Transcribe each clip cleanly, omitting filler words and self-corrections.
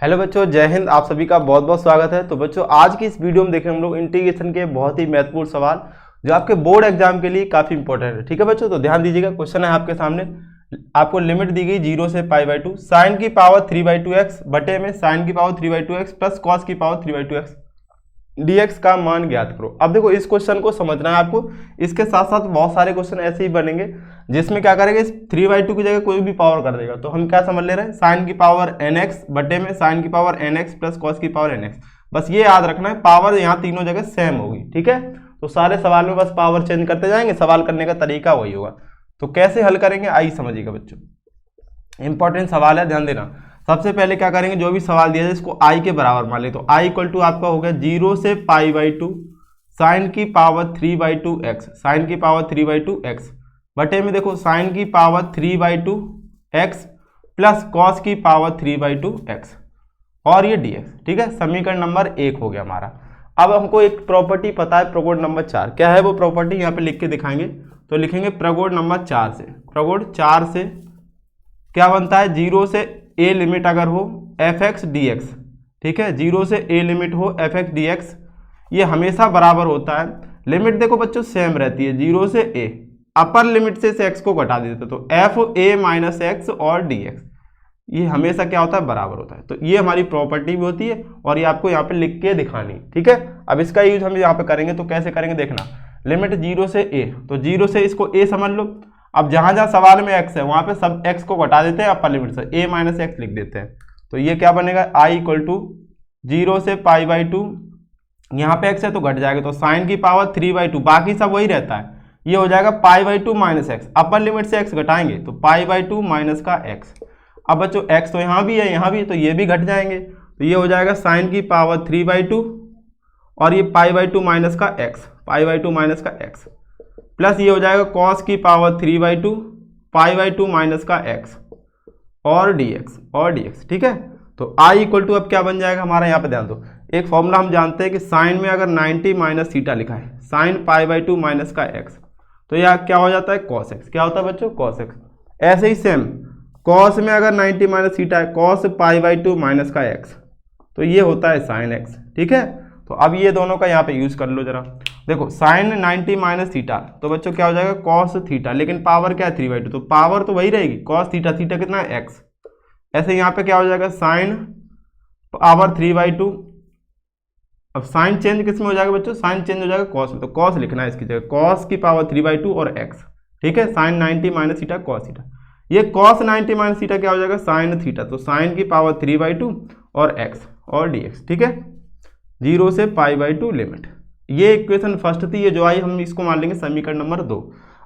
Hello बच्चों, जय हिंद। आप सभी का बहुत बहुत स्वागत है। तो बच्चों, आज की इस वीडियो में देखेंगे हम लोग इंटीग्रेशन के बहुत ही महत्वपूर्ण सवाल जो आपके बोर्ड एग्जाम के लिए काफी इंपॉर्टेंट है। ठीक है बच्चों, तो ध्यान दीजिएगा। क्वेश्चन है आपके सामने, आपको लिमिट दी गई 0 से π/2 साइन की पावर 3/2x बटे में साइन की पावर 3/2x प्लस कॉस की पावर 3/2x dx का मान ज्ञात करो। अब देखो, इस क्वेश्चन को समझना है आपको। इसके साथ साथ बहुत सारे क्वेश्चन ऐसे ही बनेंगे जिसमें क्या करेंगे, इस 3/2 की जगह कोई भी पावर कर देगा। तो हम क्या समझ ले रहे हैं, साइन की पावर nx बटे में साइन की पावर nx प्लस कॉस की पावर nx। बस ये याद रखना है, पावर यहाँ तीनों जगह सेम होगी। ठीक है, तो सारे सवाल में बस पावर चेंज करते जाएंगे, सवाल करने का तरीका वही होगा। तो कैसे हल करेंगे आइए समझिएगा बच्चों, इंपॉर्टेंट सवाल है, ध्यान देना। सबसे पहले क्या करेंगे, जो भी सवाल दिया जाए इसको i के बराबर मान ले। तो i इक्वल टू आपका हो गया 0 से π/2 साइन की पावर 3/2x साइन की पावर 3/2x बटे में देखो साइन की पावर 3/2x प्लस कॉस की पावर 3/2x और ये dx। ठीक है, समीकरण नंबर 1 हो गया हमारा। अब हमको एक प्रॉपर्टी पता है, प्रगुण नंबर 4। क्या है वो प्रॉपर्टी, यहाँ पे लिख के दिखाएंगे। तो लिखेंगे प्रगुण नंबर 4 से, प्रगुण 4 से क्या बनता है, 0 से a लिमिट अगर हो fx dx। ठीक है, 0 से a लिमिट हो fx dx, ये हमेशा बराबर होता है। लिमिट देखो बच्चों सेम रहती है, 0 से a, अपर लिमिट से x को घटा देते तो f a माइनस x और dx, ये हमेशा क्या होता है, बराबर होता है। तो ये हमारी प्रॉपर्टी भी होती है और ये आपको यहाँ पे लिख के दिखानी। ठीक है, अब इसका यूज हम यहाँ पे करेंगे। तो कैसे करेंगे देखना, लिमिट 0 से a, तो 0 से इसको a समझ लो। अब जहां जहां सवाल में x है वहां पे सब x को घटा देते हैं, अपर लिमिट से a माइनस x लिख देते हैं। तो ये क्या बनेगा, i इक्वल टू 0 से π/2, यहाँ पे x है तो घट जाएगा, तो साइन की पावर 3/2, बाकी सब वही रहता है। ये हो जाएगा π/2 माइनस x, अपर लिमिट से x घटाएंगे तो π/2 माइनस का x। अब बच्चों x तो यहाँ भी है यहाँ भी, तो ये भी घट जाएंगे। तो ये हो जाएगा साइन की पावर 3/2 और ये π/2 माइनस का x, π/2 माइनस का x प्लस ये हो जाएगा कॉस की पावर 3/2 π/2 माइनस का x और dx। ठीक है, तो i इक्वल टू अब क्या बन जाएगा हमारा, यहाँ पे ध्यान दो। एक फॉर्मूला हम जानते हैं कि साइन में अगर 90 माइनस थीटा लिखा है, साइन π/2 माइनस का x, तो यह क्या हो जाता है, कॉस x। क्या होता है बच्चों, कॉस x। ऐसे ही सेम कॉस में अगर 90 माइनस थीटा है, कॉस π/2 माइनस का x, तो ये होता है साइन x। ठीक है, तो अब ये दोनों का यहाँ पे यूज कर लो जरा। देखो साइन 90 माइनस थीटा, तो बच्चों क्या हो जाएगा, कॉस थीटा, लेकिन पावर क्या है 3/2, तो पावर तो वही रहेगी, कॉस थीटा, थीटा कितना है x। ऐसे यहाँ पे क्या हो जाएगा, साइन पावर 3/2। अब साइन चेंज किस में हो जाएगा बच्चों, साइन चेंज हो जाएगा कॉस में, तो कॉस लिखना है इसकी जगह, कॉस की पावर 3/2 और x। ठीक है, sine 90 minus theta cos theta, ये कॉस 90 माइनस थीटा क्या हो जाएगा, साइन थीटा, तो साइन की पावर 3/2 और x और dx। ठीक है, 0 से π/2 लिमिट। ये इक्वेशन फर्स्ट थी, ये जो आई हम इसको मान लेंगे समीकरण नंबर 2।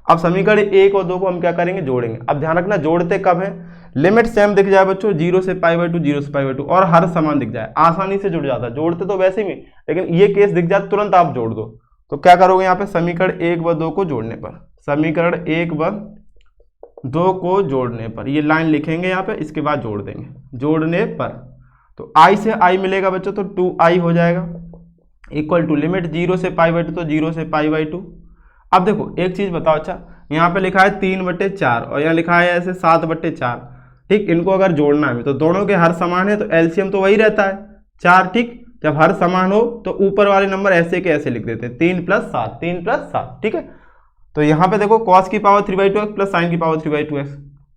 अब समीकरण 1 और 2 को हम क्या करेंगे, जोड़ेंगे। अब ध्यान रखना जोड़ते कब है, लिमिट सेम दिख जाए बच्चों, 0 से π/2 0 से π/2 और हर समान दिख जाए, आसानी से जुड़ जाता है। जोड़ते तो वैसे ही, लेकिन ये केस दिख जाए तुरंत आप जोड़ दो। तो क्या करोगे यहाँ पे, समीकरण 1 व 2 को जोड़ने पर, समीकरण 1 व 2 को जोड़ने पर ये लाइन लिखेंगे यहाँ पे, इसके बाद जोड़ देंगे। जोड़ने पर तो i से i मिलेगा बच्चों, तो 2i हो जाएगा इक्वल टू लिमिट 0 से π/2, तो 0 से π/2। अब देखो एक चीज बताओ, अच्छा यहाँ पे लिखा है 3/4 और यहाँ लिखा है ऐसे 7/4। ठीक, इनको अगर जोड़ना है तो दोनों के हर समान है, तो एलसीएम तो वही रहता है 4। ठीक, जब हर समान हो तो ऊपर वाले नंबर ऐसे के ऐसे लिख देते हैं, 3 + 7, 3 + 7। ठीक है, तो यहाँ पे देखो cos की पावर 3/2x प्लस साइन की पावर 3/2x,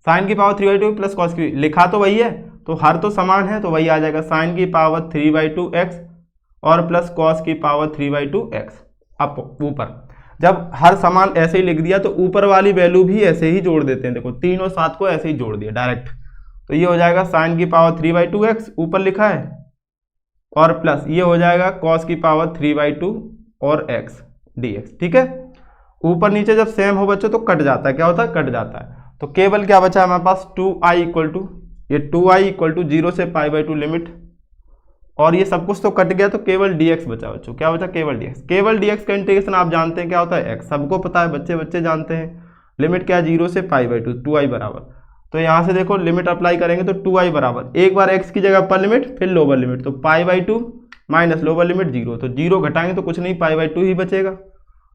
साइन की पावर 3/2 प्लस कॉस की, लिखा तो वही है, तो हर तो समान है, तो वही आ जाएगा साइन की पावर 3/2x और प्लस कॉस की पावर 3/2x। अब ऊपर जब हर समान ऐसे ही लिख दिया तो ऊपर वाली वैल्यू भी ऐसे ही जोड़ देते हैं। देखो 3 और 7 को ऐसे ही जोड़ दिया डायरेक्ट, तो ये हो जाएगा साइन की पावर 3/2x ऊपर लिखा है और प्लस ये हो जाएगा कॉस की पावर 3/2 और x dx। ठीक है, ऊपर नीचे जब सेम हो बच्चों तो कट जाता है, क्या होता है, कट जाता है। तो केवल क्या बचा हमारे पास, 2i इक्वल टू, ये 2i इक्वल टू 0 से π/2 लिमिट, और ये सब कुछ तो कट गया, तो केवल dx बचा बच्चों। क्या बचा, केवल dx। केवल dx का इंटीग्रेशन आप जानते हैं क्या होता है, x, सबको पता है, बच्चे बच्चे जानते हैं। लिमिट क्या है, 0 से π/2, 2i बराबर, तो यहाँ से देखो लिमिट अप्लाई करेंगे तो 2i बराबर, एक बार x की जगह अपर लिमिट फिर लोअर लिमिट, तो π/2 माइनस लोअर लिमिट 0, तो 0 घटाएंगे तो कुछ नहीं, π/2 ही बचेगा।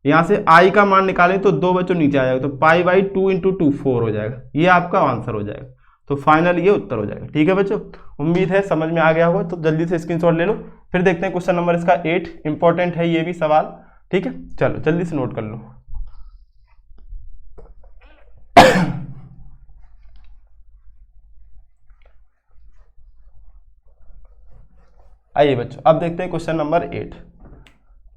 यहाँ से i का मान निकालेंगे तो 2 बच्चों नीचे आ जाएगा, तो π/2 × 2 4 हो जाएगा, ये आपका आंसर हो जाएगा। तो फाइनल ये उत्तर हो जाएगा। ठीक है बच्चों, उम्मीद है समझ में आ गया होगा। तो जल्दी से स्क्रीनशॉट ले लो। फिर देखते हैं क्वेश्चन नंबर इसका 8, इंपॉर्टेंट है ये भी सवाल। ठीक है, चलो जल्दी से नोट कर लो। आइए बच्चों, अब देखते हैं क्वेश्चन नंबर 8।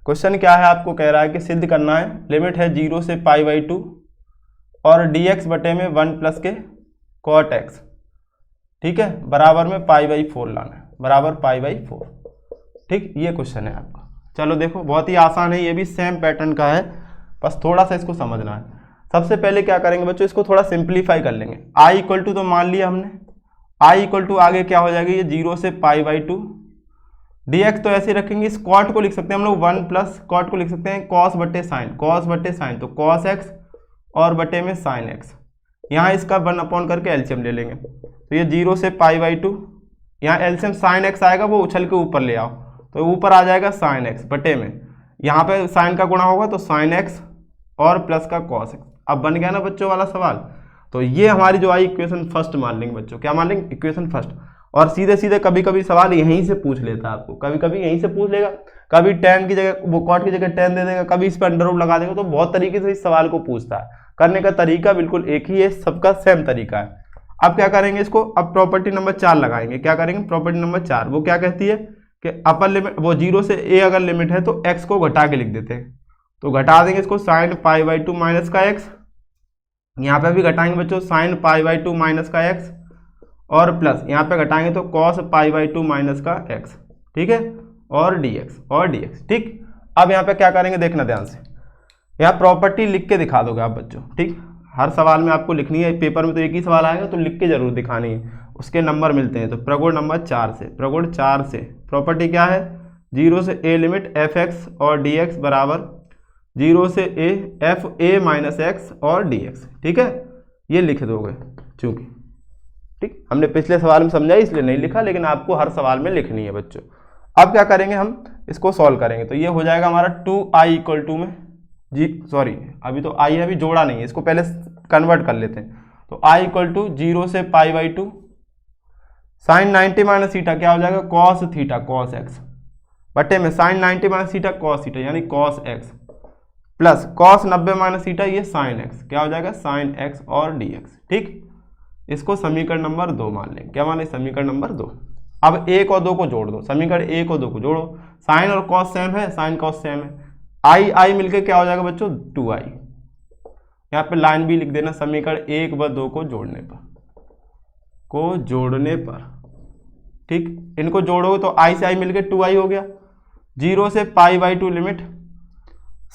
क्वेश्चन क्या है, आपको कह रहा है कि सिद्ध करना है, लिमिट है 0 से π/2 और dx बटे में 1 प्लस के cot x, ठीक है, बराबर में π/4 लाना है, बराबर π/4। ठीक, ये क्वेश्चन है आपका। चलो देखो, बहुत ही आसान है, ये भी सेम पैटर्न का है, बस थोड़ा सा इसको समझना है। सबसे पहले क्या करेंगे बच्चों, इसको थोड़ा सिंप्लीफाई कर लेंगे। i इक्वल टू तो मान लिया हमने, i इक्वल टू आगे क्या हो जाएगा, ये 0 से π/2, dx तो ऐसे रखेंगे, इस cot को लिख सकते हैं हम लोग 1 प्लस cot को लिख सकते हैं cos बटे साइन, तो cos x और बटे में sin x। यहाँ इसका 1 अपॉन करके एलसीएम ले लेंगे, तो ये 0 से π/2, यहाँ एलसीएम sin x आएगा, वो उछल के ऊपर ले आओ, तो ऊपर आ जाएगा sin x बटे में, यहाँ पे sin का गुणा होगा तो sin x और प्लस का cos x। अब बन गया ना बच्चों वाला सवाल। तो ये हमारी जो आई इक्वेशन फर्स्ट मान लेंगे बच्चों, क्या मान लेंगे, इक्वेशन फर्स्ट। और सीधे सीधे कभी कभी सवाल यहीं से पूछ लेता है आपको, कभी कभी यहीं से पूछ लेगा, कभी tan की जगह वो cot की जगह tan दे देगा, कभी इस पर अंडर रूट लगा देगा। तो बहुत तरीके से इस सवाल को पूछता है, करने का तरीका बिल्कुल एक ही है, सबका सेम तरीका है। अब क्या करेंगे इसको, अब प्रॉपर्टी नंबर 4 लगाएंगे। क्या करेंगे, प्रॉपर्टी नंबर 4, वो क्या कहती है कि अपर लिमिट, वो 0 से a अगर लिमिट है तो x को घटा के लिख देते हैं, तो घटा देंगे इसको sin π/2 माइनस का x, यहाँ पे भी घटाएंगे बच्चों sin π/2 माइनस का x, और प्लस यहाँ पे घटाएंगे तो cos π/2 माइनस का x, ठीक है, और dx। ठीक, अब यहाँ पे क्या करेंगे, देखना ध्यान से, यहाँ प्रॉपर्टी लिख के दिखा दोगे आप बच्चों। ठीक, हर सवाल में आपको लिखनी है, पेपर में तो एक ही सवाल आएगा, तो लिख के जरूर दिखानी है, उसके नंबर मिलते हैं। तो प्रगुण नंबर 4 से, प्रगुण 4 से प्रॉपर्टी क्या है, 0 से a लिमिट fx और dx बराबर 0 से a f a minus x और dx। ठीक है, ये लिख दोगे चूंकि, ठीक, हमने पिछले सवाल में समझा इसलिए नहीं लिखा, लेकिन आपको हर सवाल में लिखनी है बच्चों। अब क्या करेंगे, हम इसको सॉल्व करेंगे, तो ये हो जाएगा हमारा 2i इक्वल टू में अभी तो i है, अभी जोड़ा नहीं है, इसको पहले कन्वर्ट कर लेते हैं। तो i इक्वल टू 0 से π/2 साइन 90 माइनस थीटा क्या हो जाएगा, cos थीटा cos x बटे में sine 90 minus theta cos theta यानी cos x, plus cos 90 minus theta ये sin x, क्या हो जाएगा sin x और dx। ठीक, इसको समीकरण नंबर 2 मान लें। क्या माने, समीकरण नंबर 2। अब 1 और 2 को जोड़ दो, समीकरण 1 और 2 को जोड़ो, साइन और cos सेम है, साइन cos सेम है, आई मिलके क्या हो जाएगा बच्चों 2i। यहाँ पे लाइन भी लिख देना, समीकरण 1 व 2 को जोड़ने पर, ठीक, इनको जोड़ोगे तो i से i मिलके 2i हो गया। 0 से π/2 limit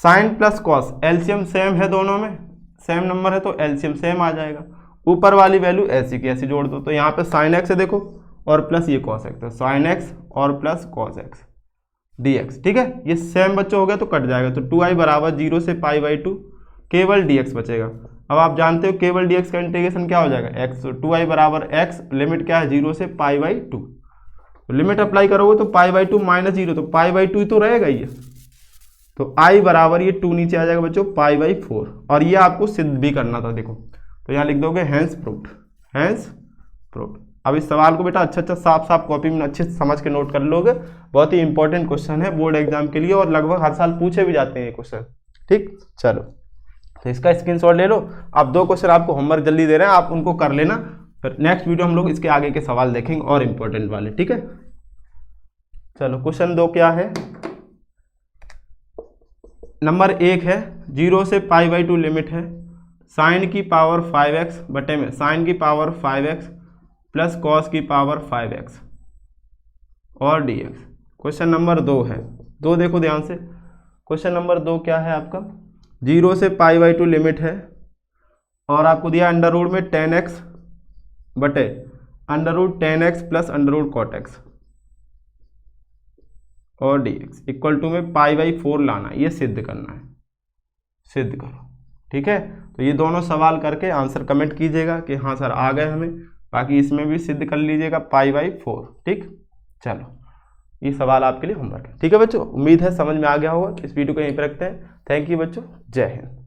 sine plus cos, LCM same है, दोनों में सेम नंबर है तो एलसीएम सेम आ जाएगा। ऊपर वाली वैल्यू ऐसी की ऐसी जोड़ दो, तो यहाँ पे साइन एक्स है देखो, और प्लस ये cos x, तो साइन एक्स और प्लस cos x dx। ठीक है, ये सेम बच्चों हो गया तो कट जाएगा, तो 2i बराबर 0 से π/2, केवल dx बचेगा। अब आप जानते हो केवल dx का इंटीग्रेशन क्या हो जाएगा x, तो 2i बराबर x, लिमिट क्या है 0 से π/2, तो लिमिट अप्लाई करोगे तो π/2 माइनस 0, तो π/2 तो रहेगा ये, तो i बराबर ये 2 नीचे आ जाएगा बच्चों π/4, और ये आपको सिद्ध भी करना था। देखो, तो यहाँ लिख दोगे हैंस प्रूव्ड। अब इस सवाल को बेटा अच्छा साफ कॉपी में अच्छे से समझ के नोट कर लोगे, बहुत ही इंपॉर्टेंट क्वेश्चन है बोर्ड एग्जाम के लिए, और लगभग हर साल पूछे भी जाते हैं ये क्वेश्चन। ठीक, चलो तो इसका स्क्रीनशॉट ले लो। अब 2 क्वेश्चन आपको होमवर्क जल्दी दे रहे हैं, आप उनको कर लेना, फिर नेक्स्ट वीडियो हम लोग इसके आगे के सवाल देखेंगे और इंपॉर्टेंट वाले। ठीक है, चलो क्वेश्चन 2 क्या है, नंबर 1 है, 0 से π/2 लिमिट है साइन की पावर 5x बटे में साइन की पावर 5x प्लस कॉस की पावर 5x और dx। क्वेश्चन नंबर 2 है, 2 देखो ध्यान से, क्वेश्चन नंबर 2 क्या है आपका, 0 से π/2 लिमिट है, और आपको दिया अंडर रूट में 10x बटे under root 10x plus under root cot x और dx इक्वल टू में π/4 लाना है, ये सिद्ध करना है, सिद्ध करो। ठीक है, तो ये दोनों सवाल करके आंसर कमेंट कीजिएगा कि हाँ सर आ गए हमें, बाकी इसमें भी सिद्ध कर लीजिएगा π/4। ठीक, चलो ये सवाल आपके लिए होमवर्क है। ठीक है बच्चों, उम्मीद है समझ में आ गया होगा। इस वीडियो को यहीं पर रखते हैं। थैंक यू बच्चों, जय हिंद।